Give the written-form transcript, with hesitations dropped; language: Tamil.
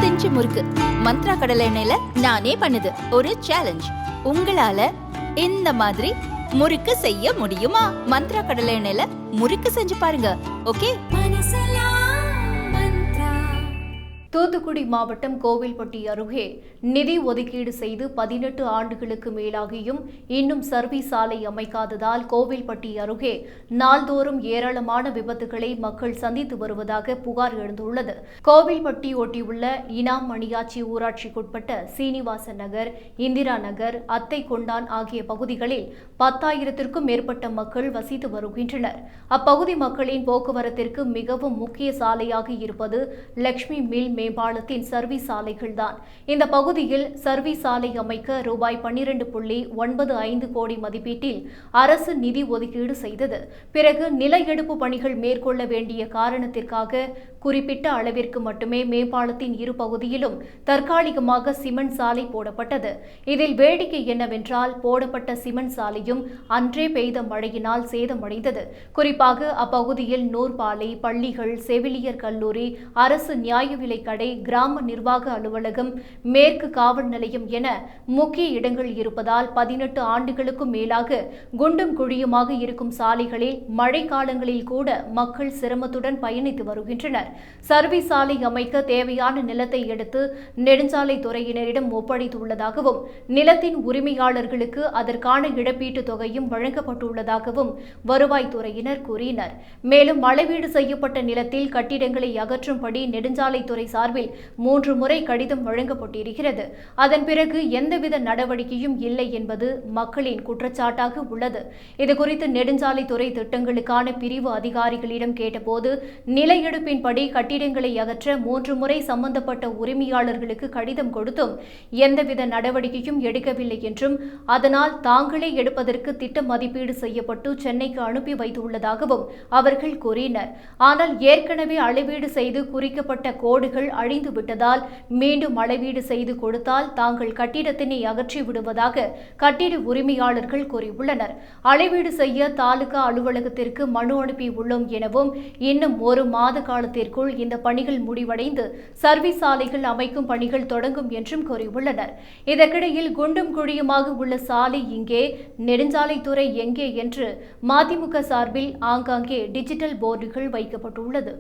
இஞ்சு முறுக்கு மந்த்ரா கடலை எண்ணெயில நானே பண்ணுது ஒரு சேலஞ்ச். உங்களால இந்த மாதிரி முறுக்கு செய்ய முடியுமா? மந்த்ரா கடலை எண்ணெயில முறுக்கு செஞ்சு பாருங்க. ஓகே. தூத்துக்குடி மாவட்டம் கோவில்பட்டி அருகே நிதி ஒதுக்கீடு செய்து 18 ஆண்டுகளுக்கு மேலாகியும் இன்னும் சர்வீஸ் சாலை அமைக்காததால் கோவில்பட்டி அருகே நாள்தோறும் ஏராளமான விபத்துகளை மக்கள் சந்தித்து வருவதாக புகார் எழுந்துள்ளது. கோவில்பட்டி ஒட்டியுள்ள இனாம் மணியாச்சி ஊராட்சிக்குட்பட்ட சீனிவாசன் நகர், இந்திரா நகர், அத்தை கொண்டான் ஆகிய பகுதிகளில் 10,000க்கும் மேற்பட்ட மக்கள் வசித்து வருகின்றனர். அப்பகுதி மக்களின் போக்குவரத்திற்கு மிகவும் முக்கிய சாலையாக இருப்பது லட்சுமி மில் மேம்பாலத்தின் சர்வீஸ் சாலைகள் தான். இந்த பகுதியில் சர்வீஸ் சாலை அமைக்க ரூபாய் 12.95 கோடி மதிப்பீட்டில் அரசு நிதி ஒதுக்கீடு செய்தது. பிறகு நில எடுப்பு பணிகள் மேற்கொள்ள வேண்டிய காரணத்திற்காக குறிப்பிட்ட அளவிற்கு மட்டுமே மேம்பாலத்தின் இரு பகுதியிலும் தற்காலிகமாக சிமெண்ட் சாலை போடப்பட்டது. இதில் வேடிக்கை என்னவென்றால், போடப்பட்ட சிமெண்ட் சாலையும் அன்றே பெய்த மழையினால் சேதமடைந்தது. குறிப்பாக அப்பகுதியில் நூற்பாலை, பள்ளிகள், செவிலியர் கல்லூரி, அரசு நியாய விலை கடை, கிராம நிர்வாக அலுவலகம், மேற்கு காவல் நிலையம் என முக்கிய இடங்கள் இருப்பதால் 18 ஆண்டுகளுக்கும் மேலாக குண்டும் குழியுமாக இருக்கும் சாலைகளில் மழை காலங்களில் கூட மக்கள் சிரமத்துடன் பயணித்து வருகின்றனர். சர்வீஸ் சாலை அமைக்க தேவையான நிலத்தை எடுத்து நெடுஞ்சாலை துறையினரிடம் ஒப்படைத்துள்ளதாகவும் நிலத்தின் உரிமையாளர்களுக்கு அதற்கான இழப்பீட்டு தொகையும் வழங்கப்பட்டுள்ளதாகவும் வருவாய்த்துறையினர் கூறினர். மேலும் அளவீடு செய்யப்பட்ட நிலத்தில் கட்டிடங்களை அகற்றும்படி நெடுஞ்சாலைத்துறை சார்பில் 3 முறை கடிதம் வழங்கப்பட்டிருக்கிறது. அதன் பிறகு எந்தவித நடவடிக்கையும் இல்லை என்பது மக்களின் குற்றச்சாட்டாக உள்ளது. இதுகுறித்து நெடுஞ்சாலைத்துறை திட்டங்களுக்கான பிரிவு அதிகாரிகளிடம் கேட்டபோது, நில எடுப்பின்படி கட்டிடங்களை அகற்ற 3 முறை சம்பந்தப்பட்ட உரிமையாளர்களுக்கு கடிதம் கொடுத்தும் எந்தவித நடவடிக்கையும் எடுக்கவில்லை என்றும், அதனால் தாங்களே எடுப்பதற்கு திட்ட மதிப்பீடு செய்யப்பட்டு சென்னைக்கு அனுப்பி வைத்துள்ளதாகவும் அவர்கள் கூறினர். ஆனால் ஏற்கனவே அளவீடு செய்து குறிக்கப்பட்ட கோடுகள் அழிந்து விட்டதால் மீண்டும் அளவீடு செய்து கொடுத்தால் தாங்கள் கட்டிடத்தினை அகற்றி விடுவதாக கட்டிட உரிமையாளர்கள் கூறியுள்ளனர். அளவீடு செய்ய தாலுகா அலுவலகத்திற்கு மனு அனுப்பி உள்ளோம் எனவும், இன்னும் 1 மாத காலத்திற்குள் இந்த பணிகள் முடிவடைந்து சர்வீஸ் சாலைகள் அமைக்கும் பணிகள் தொடங்கும் என்றும் கூறியுள்ளனர். இதற்கிடையில் குண்டும் குழியுமாக உள்ள சாலை இங்கே, நெடுஞ்சாலைத்துறை எங்கே என்று மதிமுக சார்பில் ஆங்காங்கே டிஜிட்டல் போர்டுகள் வைக்கப்பட்டுள்ளது.